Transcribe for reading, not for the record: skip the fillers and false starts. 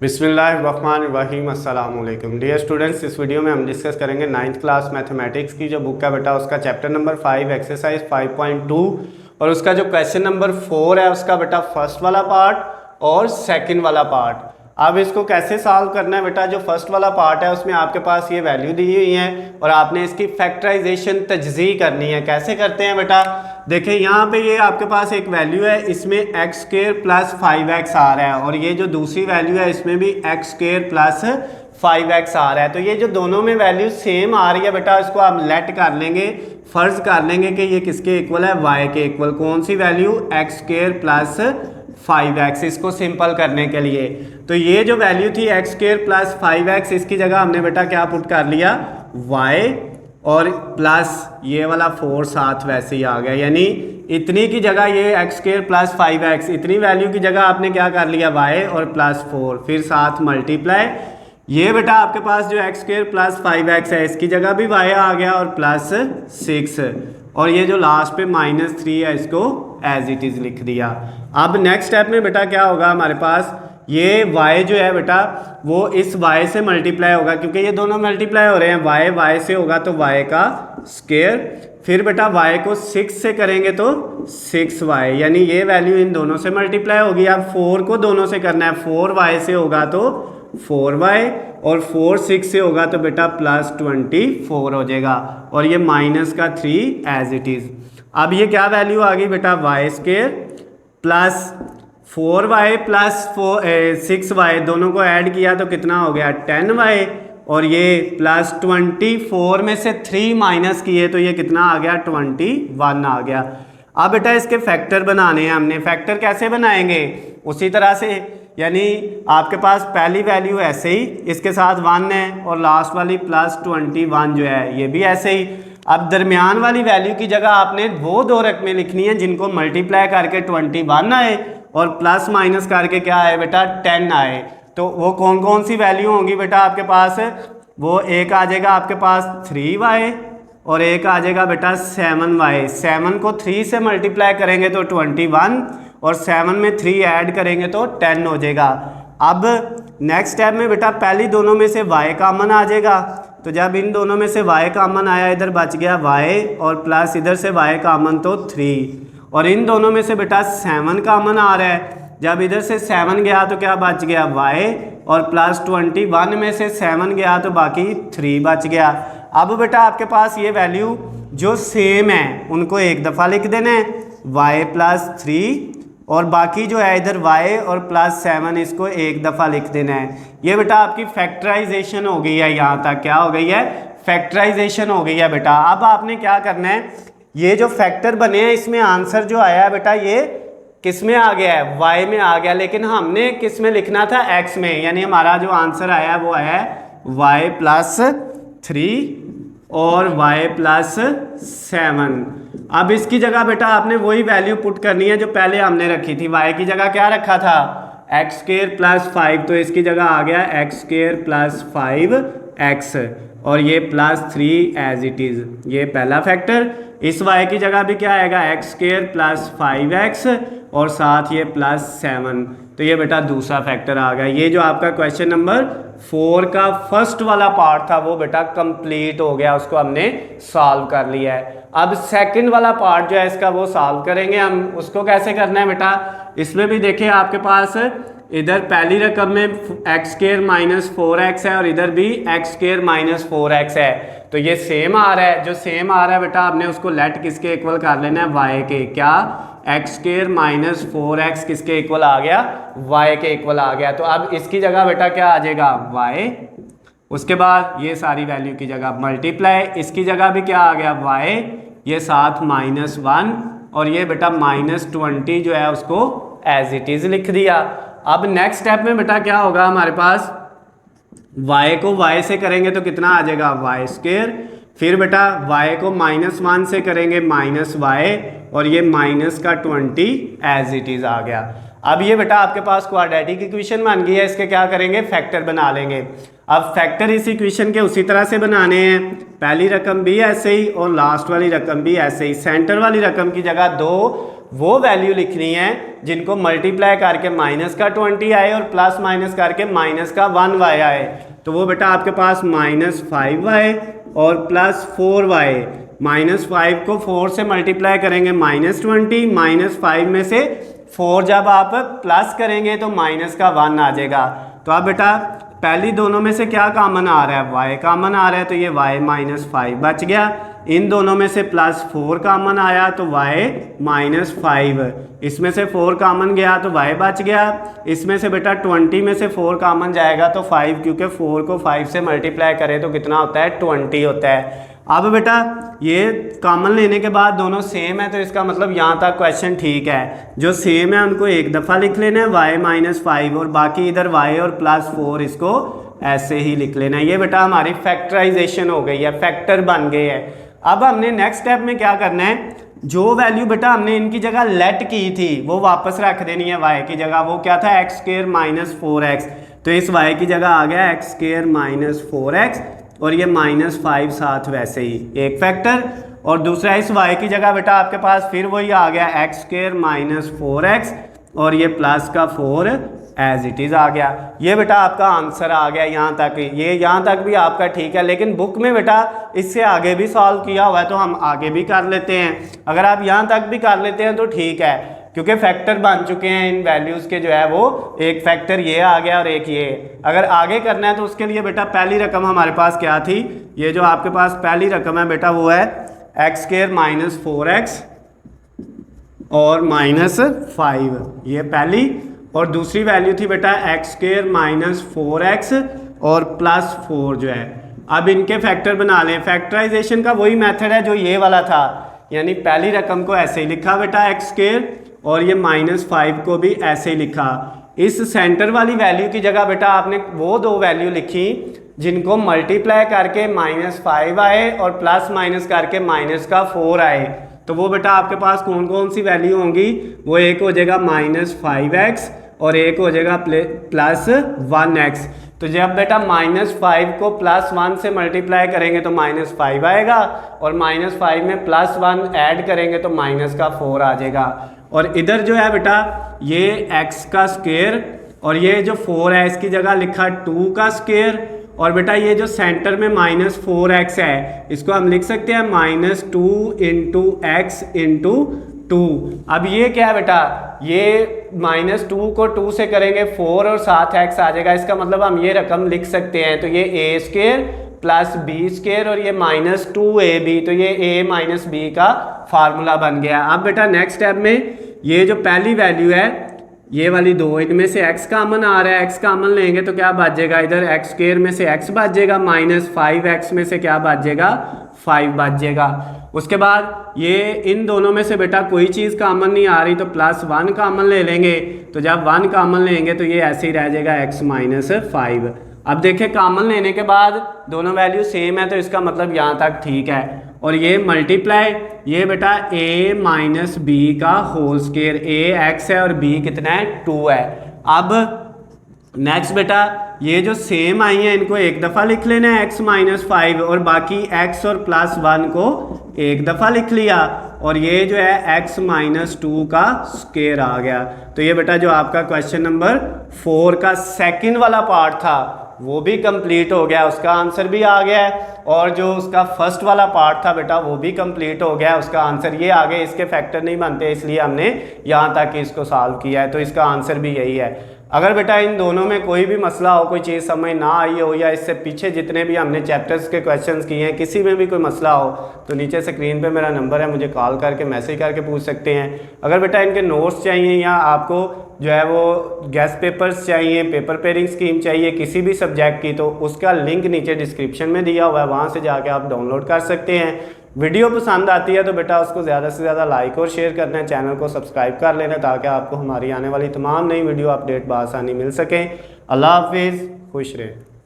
बिस्मिल्लाहिर्रहमानिर्रहीम अस्सलाम वालेकुम डियर स्टूडेंट्स। इस वीडियो में हम डिस्कस करेंगे 9th क्लास मैथमेटिक्स की जो बुक है बेटा उसका चैप्टर नंबर 5 एक्सरसाइज 5.2 और उसका जो क्वेश्चन नंबर 4 है उसका बेटा फर्स्ट वाला पार्ट और सेकंड वाला पार्ट। अब इसको कैसे सॉल्व करना है बेटा, जो फर्स्ट वाला पार्ट है उसमें आपके पास ये वैल्यू दी हुई है और आपने इसकी फैक्टराइजेशन तजज़ी करनी है। कैसे करते हैं बेटा, देखिए यहाँ पे ये आपके पास एक वैल्यू है, इसमें एक्स स्क्वायर प्लस 5x आ रहा है और ये जो दूसरी वैल्यू है इसमें भी एक्स स्क्वायर प्लस 5x आ रहा है। तो ये जो दोनों में वैल्यू सेम आ रही है बेटा, इसको आप लेट कर लेंगे, फर्ज कर लेंगे कि ये किसके इक्वल है, y के इक्वल। कौन सी value, x square plus 5x। इसको सिंपल करने के लिए तो ये जो वैल्यू थी एक्स स्क्वायर प्लस 5x, इसकी जगह हमने बेटा क्या पुट कर लिया, y और प्लस ये वाला 4 साथ वैसे ही आ गया, यानी इतनी की जगह ये एक्स स्क्वायर प्लस 5x, इतनी वैल्यू की जगह आपने क्या कर लिया y और प्लस 4, फिर साथ मल्टीप्लाई। ये बेटा आपके पास जो एक्स स्क्वायर प्लस 5x है इसकी जगह भी y आ गया और प्लस 6, और ये जो लास्ट पे -3 है इसको एज इट इज़ लिख दिया। अब नेक्स्ट स्टेप में बेटा क्या होगा, हमारे पास ये y जो है बेटा वो इस y से मल्टीप्लाई होगा, क्योंकि ये दोनों मल्टीप्लाई हो रहे हैं, y से होगा तो y का स्क्वायर, फिर बेटा y को 6 से करेंगे तो 6y, यानी ये वैल्यू इन दोनों से मल्टीप्लाई होगी। अब 4 को दोनों से करना है, 4y से होगा तो 4y और 4 6 से होगा तो बेटा प्लस 24 हो जाएगा, और ये माइनस का 3 एज इट इज़। अब ये क्या वैल्यू आ गई बेटा, y square plus 4y plus 6y, दोनों को ऐड किया तो कितना हो गया 10y, और ये प्लस 24 में से 3 माइनस किए तो ये कितना आ गया 21 आ गया। अब बेटा इसके फैक्टर बनाने हैं हमने। फैक्टर कैसे बनाएंगे, उसी तरह से, यानी आपके पास पहली वैल्यू ऐसे ही इसके साथ 1 है और लास्ट वाली प्लस 21 जो है ये भी ऐसे ही। अब दरमियान वाली वैल्यू की जगह आपने वो दो रकमें लिखनी है जिनको मल्टीप्लाई करके 21 आए और प्लस माइनस करके क्या आए बेटा 10 आए। तो वो कौन कौन सी वैल्यू होंगी बेटा आपके पास, वो एक आ जाएगा आपके पास 3y और एक आ जाएगा बेटा 7y। 7 को 3 से मल्टीप्लाई करेंगे तो 21 और 7 में 3 ऐड करेंगे तो 10 हो जाएगा। अब नेक्स्ट स्टेप में बेटा पहली दोनों में से y कॉमन आ जाएगा, तो जब इन दोनों में से y कॉमन आया, इधर बच गया y और प्लस इधर से y कॉमन तो 3, और इन दोनों में से बेटा 7 कॉमन आ रहा है, जब इधर से 7 गया तो क्या बच गया y और प्लस 21 में से 7 गया तो बाकी 3 बच गया। अब बेटा आपके पास ये वैल्यू जो सेम है उनको एक दफ़ा लिख देना है, y प्लस 3 और बाकी जो है इधर y और प्लस 7 इसको एक दफ़ा लिख देना है। ये बेटा आपकी फैक्टराइजेशन हो गई है, यहाँ तक क्या हो गई है, फैक्टराइजेशन हो गई है बेटा। अब आपने क्या करना है, ये जो फैक्टर बने हैं इसमें आंसर जो आया है बेटा ये किस में आ गया है, y में आ गया, लेकिन हमने किस में लिखना था, x में, यानी हमारा जो आंसर आया है वो आया है y प्लस 3 और y प्लस 7। अब इसकी जगह बेटा आपने वही वैल्यू पुट करनी है जो पहले हमने रखी थी। y की जगह क्या रखा था, एक्स स्क्वायर प्लस 5, तो इसकी जगह आ गया एक्स स्क्वायर प्लस 5x और ये प्लस 3 एज इट इज़, ये पहला फैक्टर। इस y की जगह भी क्या आएगा, एक्स स्क्वायर प्लस 5x और साथ ये प्लस 7, तो ये बेटा दूसरा फैक्टर आ गया। ये जो आपका क्वेश्चन नंबर 4 का फर्स्ट वाला पार्ट था वो बेटा कंप्लीट हो गया, उसको हमने सॉल्व कर लिया है। अब सेकंड वाला पार्ट जो है इसका वो सॉल्व करेंगे हम। उसको कैसे करना है बेटा, इसमें भी देखिए आपके पास इधर पहली रकम में एक्स स्क्वायर माइनस 4x है और इधर भी एक्स स्क्वायर माइनस 4x है, तो ये सेम आ रहा है। जो सेम आ रहा है बेटा आपने उसको लेट किसके इक्वल कर लेना है, y के। क्या, एक्स स्क्वायर माइनस 4x किसके इक्वल आ गया, y के इक्वल आ गया। तो अब इसकी जगह बेटा क्या आ जाएगा y, उसके बाद ये सारी वैल्यू की जगह मल्टीप्लाई, इसकी जगह भी क्या आ गया y, ये साथ -1 और ये बेटा -20 जो है उसको एज इट इज़ लिख दिया। अब नेक्स्ट स्टेप में बेटा क्या होगा, हमारे पास y को y से करेंगे तो कितना आ जाएगा y स्क्वायर, फिर बेटा y को -1 से करेंगे -y और ये माइनस का 20 एज इट इज़ आ गया। अब ये बेटा आपके पास क्वाड्रेटिक इक्वेशन बन गई है, इसके क्या करेंगे, फैक्टर बना लेंगे। अब फैक्टर इस इक्वेशन के उसी तरह से बनाने हैं, पहली रकम भी ऐसे ही और लास्ट वाली रकम भी ऐसे ही। सेंटर वाली रकम की जगह 2 वो वैल्यू लिखनी है जिनको मल्टीप्लाई करके माइनस का 20 आए और प्लस माइनस करके माइनस का 1y आए। तो वो बेटा आपके पास -5y और +4y, -5 को 4 से मल्टीप्लाई करेंगे -20, -5 में से 4 जब आप प्लस करेंगे तो माइनस का 1 आ जाएगा। तो अब बेटा पहली दोनों में से क्या कॉमन आ रहा है, y कॉमन आ रहा है, तो ये y -5 बच गया। इन दोनों में से +4 कॉमन आया तो y -5, इसमें से 4 कॉमन गया तो y बच गया। इसमें से बेटा 20 में से 4 कॉमन जाएगा तो 5, क्योंकि 4 को 5 से मल्टीप्लाई करें तो कितना होता है 20 होता है। अब बेटा ये कॉमन लेने के बाद दोनों सेम है तो इसका मतलब यहाँ तक क्वेश्चन ठीक है। जो सेम है उनको एक दफ़ा लिख लेना है y -5 और बाकी इधर y और +4 इसको ऐसे ही लिख लेना है। ये बेटा हमारी फैक्टराइजेशन हो गई है, फैक्टर बन गए हैं। अब हमने नेक्स्ट स्टेप में क्या करना है, जो वैल्यू बेटा हमने इनकी जगह लेट की थी वो वापस रख देनी है y की जगह। वो क्या था x² -4x, तो इस y की जगह आ गया x² -4x और ये -5 साथ वैसे ही एक फैक्टर, और दूसरा इस y की जगह बेटा आपके पास फिर वही आ गया x² -4x और ये प्लस का 4 एज इट इज़ आ गया। ये बेटा आपका आंसर आ गया यहाँ तक। ये यहाँ तक भी आपका ठीक है, लेकिन बुक में बेटा इससे आगे भी सॉल्व किया हुआ है तो हम आगे भी कर लेते हैं। अगर आप यहाँ तक भी कर लेते हैं तो ठीक है, क्योंकि फैक्टर बन चुके हैं इन वैल्यूज़ के, जो है वो एक फैक्टर ये आ गया और एक ये। अगर आगे करना है तो उसके लिए बेटा पहली रकम हमारे पास क्या थी, ये जो आपके पास पहली रकम है बेटा वो है x² -4x और -5, ये पहली। और दूसरी वैल्यू थी बेटा x² -4x और +4 जो है। अब इनके फैक्टर बना लें। फैक्टराइजेशन का वही मेथड है जो ये वाला था, यानी पहली रकम को ऐसे ही लिखा बेटा x² और ये -5 को भी ऐसे ही लिखा। इस सेंटर वाली वैल्यू की जगह बेटा आपने वो दो वैल्यू लिखी जिनको मल्टीप्लाई करके -5 आए और प्लस माइनस करके -4 आए। तो वो बेटा आपके पास कौन कौन सी वैल्यू होंगी, वो एक हो जाएगा -5x और एक हो जाएगा +1x। तो जब बेटा -5 को +1 से मल्टीप्लाई करेंगे तो -5 आएगा और -5 में +1 ऐड करेंगे तो -4 आ जाएगा। और इधर जो है बेटा ये x² और ये जो 4 है इसकी जगह लिखा 2² और बेटा ये जो सेंटर में -4x है इसको हम लिख सकते हैं -2 × x × 2। अब ये क्या है बेटा, ये -2 को 2 से करेंगे 4 और साथ x आ जाएगा। इसका मतलब हम ये रकम लिख सकते हैं, तो ये a² + b² और ये -2ab, तो ये a - b का फार्मूला बन गया। अब बेटा नेक्स्ट स्टेप में ये जो पहली वैल्यू है ये वाली दो, इनमें से x कॉमन आ रहा है, x कॉमन लेंगे तो क्या बच जाएगा, इधर x² में से x बच जाएगा, -5x में से क्या बच जाएगा 5 बच जाएगा। उसके बाद ये इन दोनों में से बेटा कोई चीज़ कॉमन नहीं आ रही तो +1 कॉमन ले लेंगे, तो जब 1 कॉमन लेंगे तो ये ऐसे ही रह जाएगा x - 5। अब देखें कॉमन लेने के बाद दोनों वैल्यू सेम है तो इसका मतलब यहाँ तक ठीक है। और ये मल्टीप्लाई, ये बेटा a - b का होल स्क्वायर, a x है और b कितना है 2 है। अब नेक्स्ट बेटा ये जो सेम आई हैं इनको एक दफ़ा लिख लेना है x - 5 और बाकी x और +1 को एक दफ़ा लिख लिया और ये जो है x - 2 का स्क्वायर आ गया। तो ये बेटा जो आपका क्वेश्चन नंबर 4 का सेकंड वाला पार्ट था वो भी कंप्लीट हो गया, उसका आंसर भी आ गया है। और जो उसका फर्स्ट वाला पार्ट था बेटा वो भी कंप्लीट हो गया, उसका आंसर ये आ गया। इसके फैक्टर नहीं बनते इसलिए हमने यहाँ तक इसको सॉल्व किया है, तो इसका आंसर भी यही है। अगर बेटा इन दोनों में कोई भी मसला हो, कोई चीज़ समझ ना आई हो या इससे पीछे जितने भी हमने चैप्टर्स के क्वेश्चंस किए हैं किसी में भी कोई मसला हो तो नीचे स्क्रीन पे मेरा नंबर है, मुझे कॉल करके मैसेज करके पूछ सकते हैं। अगर बेटा इनके नोट्स चाहिए या आपको जो है वो गेस्ट पेपर्स चाहिए, पेपर पेयरिंग स्कीम चाहिए किसी भी सब्जेक्ट की, तो उसका लिंक नीचे डिस्क्रिप्शन में दिया हुआ है, वहाँ से जाके आप डाउनलोड कर सकते हैं। वीडियो पसंद आती है तो बेटा उसको ज़्यादा से ज़्यादा लाइक और शेयर करना है, चैनल को सब्सक्राइब कर लेना ताकि आपको हमारी आने वाली तमाम नई वीडियो अपडेट बआसानी मिल सकें। अल्लाह हाफिज़, खुश रहें।